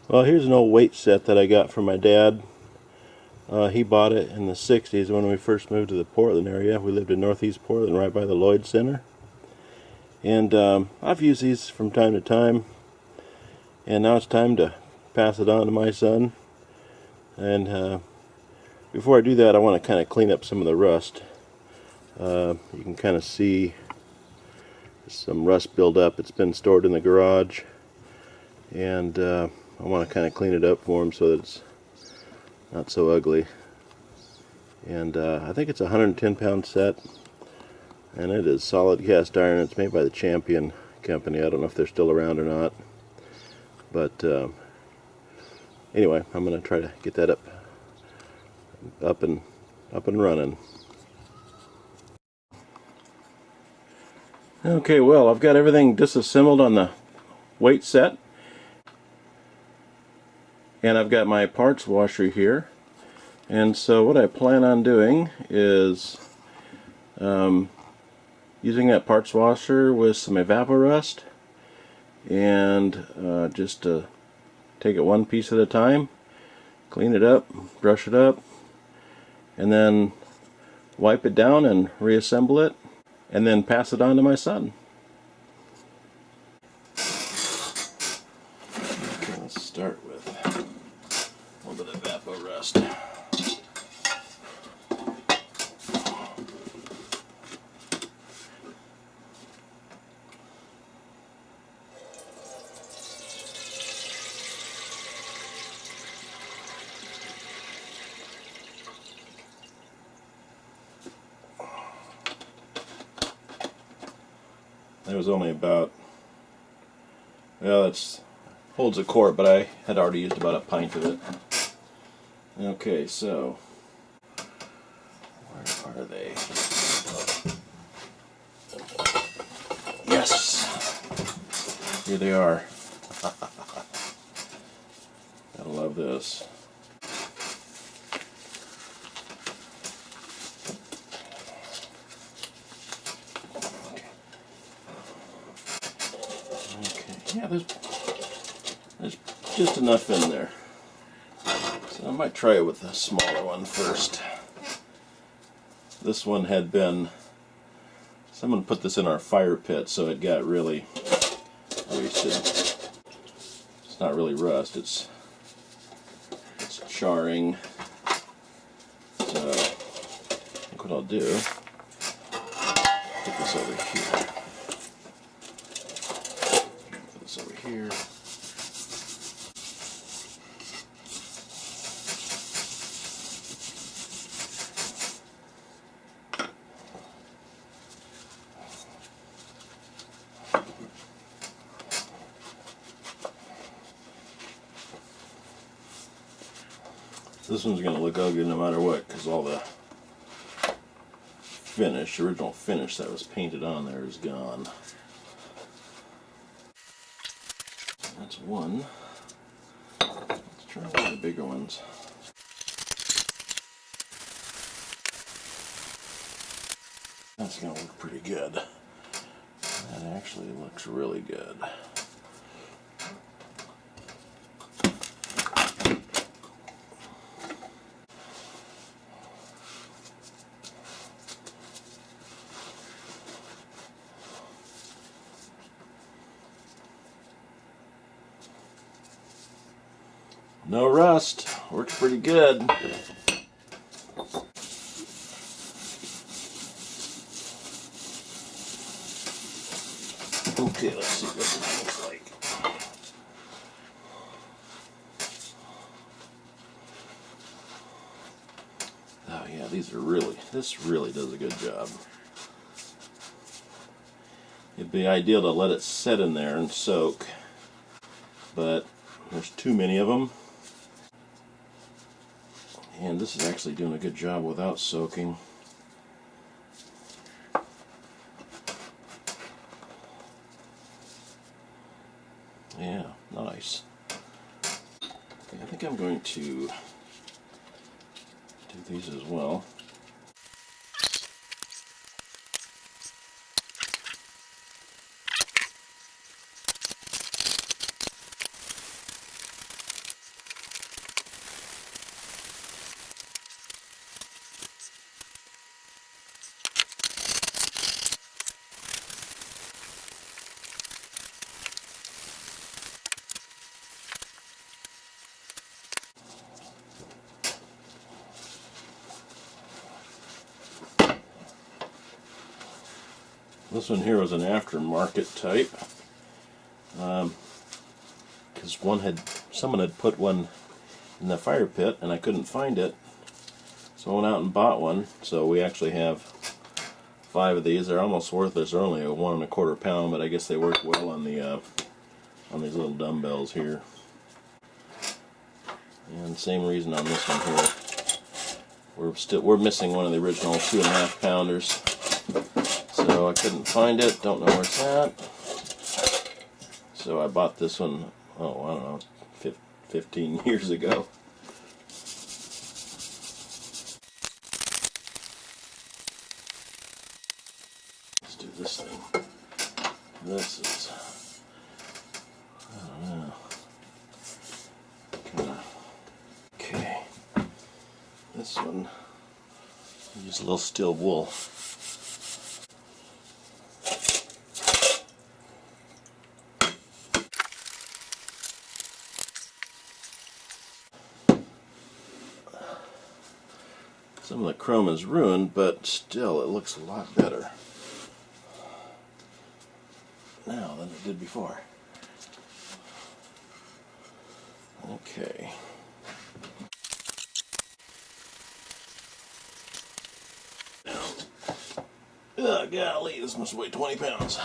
Well, here's an old weight set that I got from my dad. He bought it in the 60s when we first moved to the Portland area. We lived in northeast Portland right by the Lloyd Center. And I've used these from time to time. And now it's time to pass it on to my son. And before I do that, I want to kind of clean up some of the rust. You can kind of see some rust build up. It's been stored in the garage. And I want to kind of clean it up for him so that it's not so ugly. And I think it's a 110-pound set, and it is solid cast iron. It's made by the Champion company. I don't know if they're still around or not, but anyway, I'm going to try to get that up and running. Okay, well, I've got everything disassembled on the weight set. And I've got my parts washer here. And so what I plan on doing is using that parts washer with some evaporust and just to take it one piece at a time, clean it up, brush it up, and then wipe it down and reassemble it, and then pass it on to my son. Okay, let's start with a little bit of evaporust. It was only about, well, it holds a quart, but I had already used about a pint of it. Okay, so where are they? Yes, here they are. Gotta love this. Okay, yeah, there's just enough in there. So I might try it with the smaller one first. This one had been, someone put this in our fire pit, so it got really wasted. It's not really rust, it's charring. So I think what I'll do, put this over here. Put this over here. This one's going to look ugly no matter what, because all the finish, original finish that was painted on there is gone. That's one. Let's try one of the bigger ones. That's going to look pretty good. That actually looks really good. No rust. Works pretty good. Okay, let's see what this looks like. Oh yeah, this really does a good job. It'd be ideal to let it sit in there and soak, but there's too many of them. And this is actually doing a good job without soaking. Yeah, nice. Okay, I think I'm going to do these as well. This one here was an aftermarket type, because someone had put one in the fire pit and I couldn't find it, so I went out and bought one. So we actually have 5 of these. They're almost worthless. They're only a 1 1/4 pound, but I guess they work well on the on these little dumbbells here. And same reason on this one here. We're missing one of the original 2 1/2 pounders, so I couldn't find it. Don't know where it's at. So I bought this one. Oh, I don't know, 15 years ago. Let's do this thing. This is, I don't know, kinda, okay. This one, use a little steel wool. Some of the chrome is ruined, but still it looks a lot better now than it did before. Okay. Oh, golly, this must weigh 20 pounds.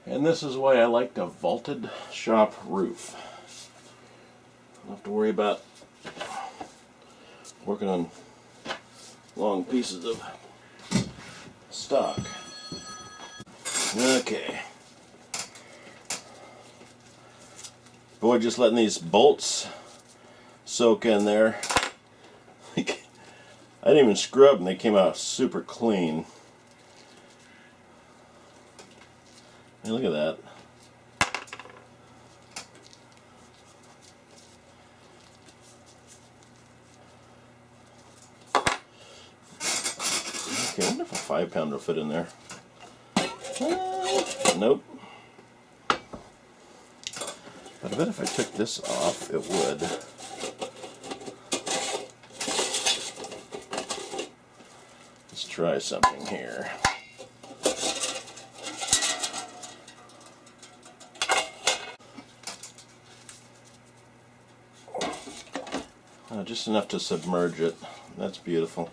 And this is why I like a vaulted shop roof. I don't have to worry about working on long pieces of stock. Okay. Boy, just letting these bolts soak in there. I didn't even scrub them, they came out super clean. Hey, look at that. Okay, I wonder if a 5-pounder will fit in there. Nope. But I bet if I took this off, it would. Let's try something here. Just enough to submerge it. That's beautiful.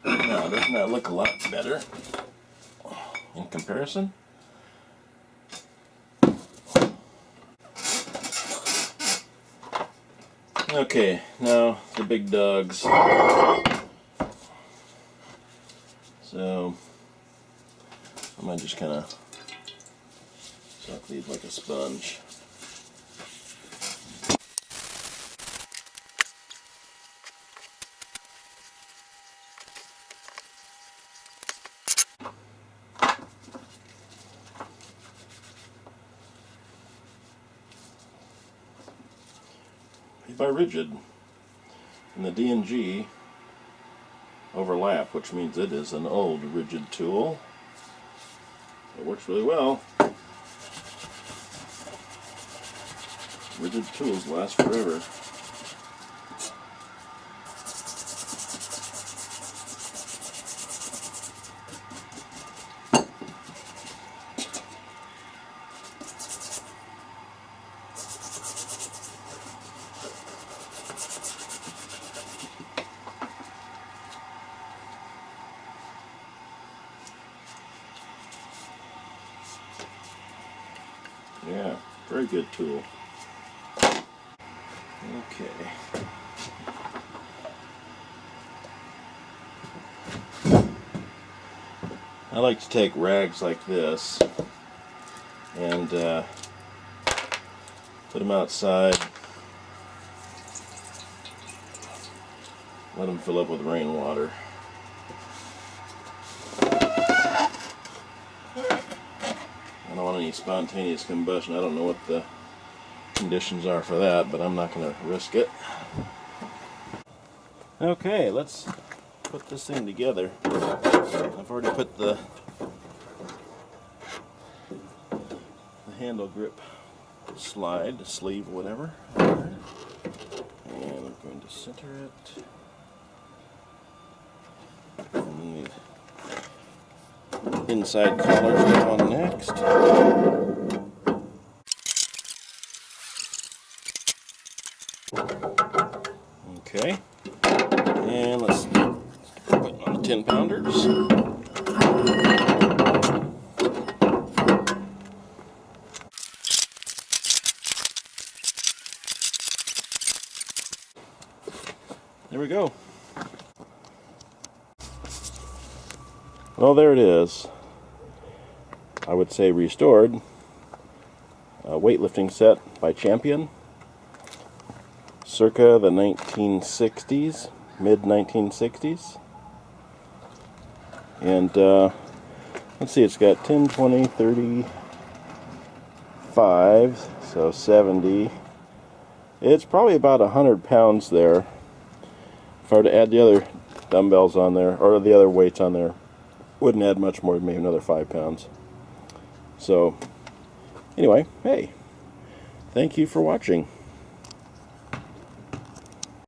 Now, doesn't that look a lot better in comparison? Okay, now the big dogs. So I might just kind of suck these like a sponge. By rigid, and the D and G overlap, which means it is an old rigid tool. It works really well. Rigid tools last forever. Yeah, very good tool. Okay. I like to take rags like this and put them outside, let them fill up with rainwater. any spontaneous combustion. I don't know what the conditions are for that, but I'm not going to risk it. Okay, let's put this thing together. I've already put the handle grip slide, sleeve, whatever. And I'm going to center it. And the inside collars go on next. Okay, and let's put it on the 10-pounders. There we go. Well, there it is. I would say restored. A weightlifting set by Champion. Circa the 1960s, mid-1960s. And let's see, it's got 10, 20, 35, so 70. It's probably about 100 pounds there. If I were to add the other dumbbells on there, or the other weights on there, wouldn't add much more than maybe another 5 pounds. So, anyway, hey, thank you for watching.